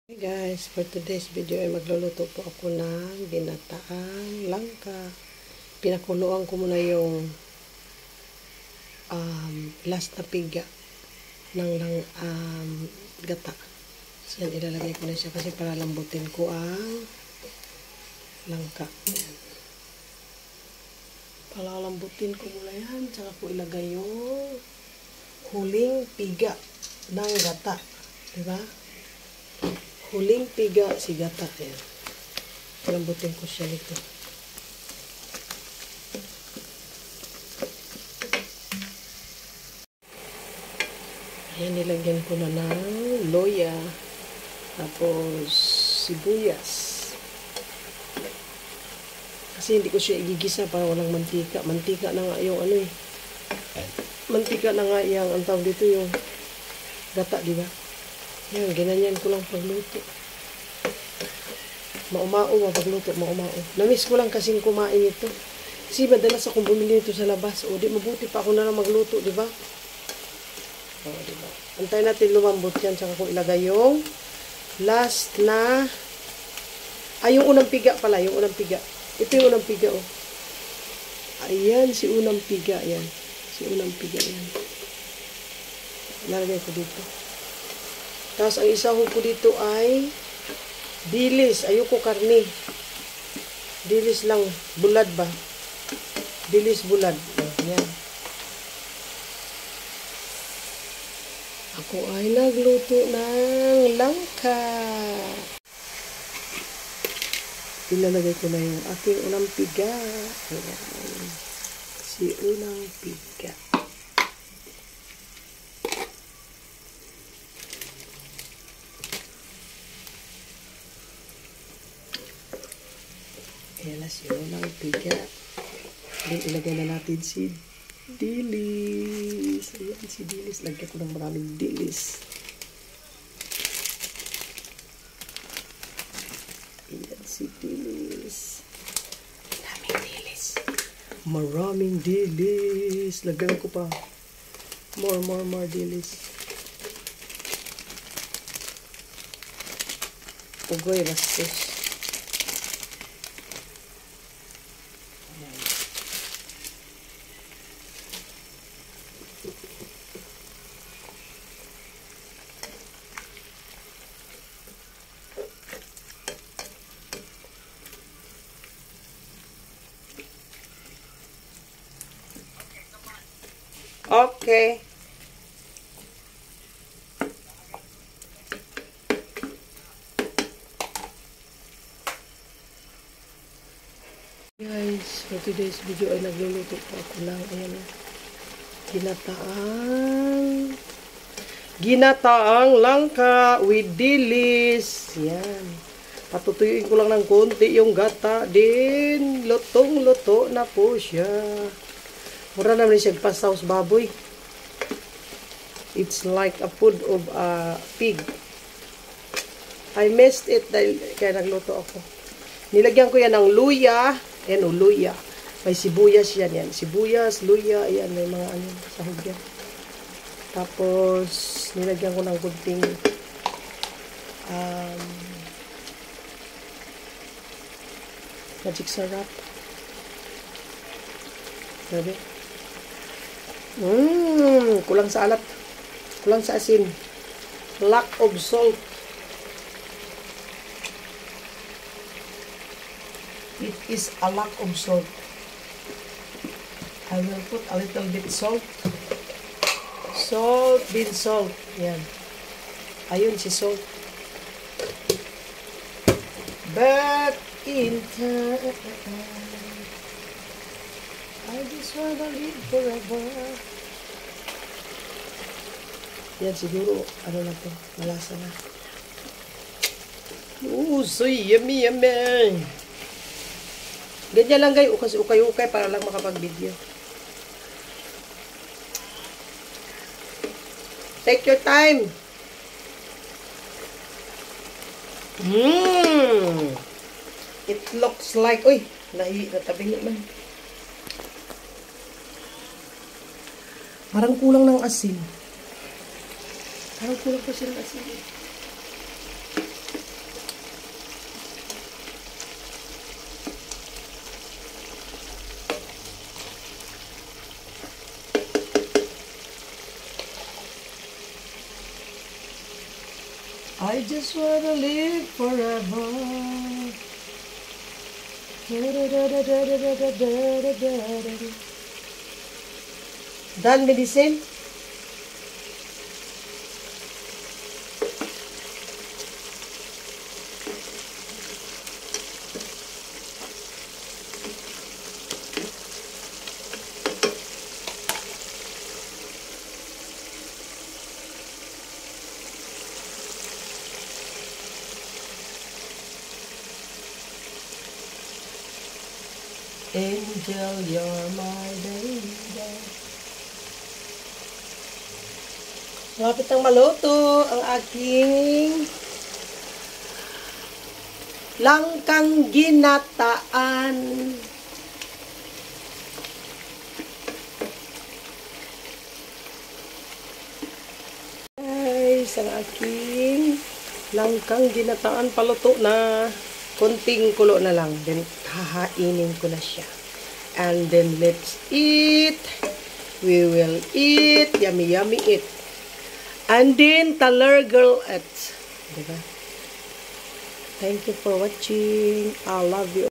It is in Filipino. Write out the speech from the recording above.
Hey guys, for today's video ay magluluto po ako ng ginataang langka. Pinakuluan ko muna yung last na piga ng gata. So yan, ilalagay ko na siya kasi para lambutin ko ang langka. Yan. Palalambutin ko muna yan, tsaka ko ilagay yung huling piga ng gata. Diba? Huling piga si gata. Ayan. Lambutin ko siya nito. Ayan, nilagyan ko na ng loya. Tapos, sibuyas. Kasi hindi ko siya igigisa para walang mantika. Mantika na nga yung ano eh. Mantika na nga yung, ang tawag dito yung gata, diba? Yan, ginanyan ko lang pagluto. Maumao ba pagluto? Maumao. Namiss ko lang kasing kumain ito. Kasi madalas akong bumili ito sa labas. O, di mabuti pa ako na lang magluto, di ba? O, di ba? Antayin natin lumambot yan. Saka kung ilagay yung last na... Ay, yung unang piga pala. Yung unang piga. Ito yung unang piga, oh. Ayan, si unang piga. Ayan. Si unang piga, yan. Lalagay ko dito. Tapos, ang isa ko dito ay dilis. Ayoko karne. Dilis lang. Bulad ba? Dilis bulad. Ayan. Ako ay nagluto ng langka. Ilalagay ko na yung aking unang piga. Ayan. Si unang piga. Ayan na siya ng piga. Then, ilagay na natin si dilis. Ayan, si dilis. Lagyan ko ng maraming dilis. Ayan, si dilis. Maraming dilis. Maraming dilis. Lagyan ko pa. More dilis. Ugoy, rastos. Okay. Guys, for today's video ay nagluluto po ako lang. Ayan. Ginataang langka with dilis. Yan. Patutuyuin ko lang ng konti yung gata. Din, lutong-luto na po siya. Mura naman siya pasaus baboy. It's like a food of a pig. I missed it dahil kaya nagluto ako. Nilagyan ko yan ng luya. Ayan o, luya. May sibuyas yan. Yan. Sibuyas, luya. Ayan, may mga ano, sahog yan. Tapos, nilagyan ko ng kunting magic syrup. Sabi? Kulang sa alat. Kulang sa asin. Lack of salt. It is a lack of salt. I will put a little bit salt. Salt, bin salt. Yan. Ayun si salt. Back in time. I just wanna live forever. Yan siguro, ano na to, malasa na. So yummy. Ganyan lang guys, ukay-ukay para lang makapag-video. Take your time. It looks like, uy, natabing naman. Parang kulang ng asin. Parang kulang pa siya ng asin. I just wanna live forever. Done medicine? Angel, you're my baby. Malapit ang maluto ang aking langkang ginataan. Guys, ang aking langkang ginataan paluto na. Konting kulo na lang. Then, hahainin ko na siya. And then, let's eat. We will eat. Yummy, yummy eat. And then, taler girl at. Diba? Thank you for watching. I love you.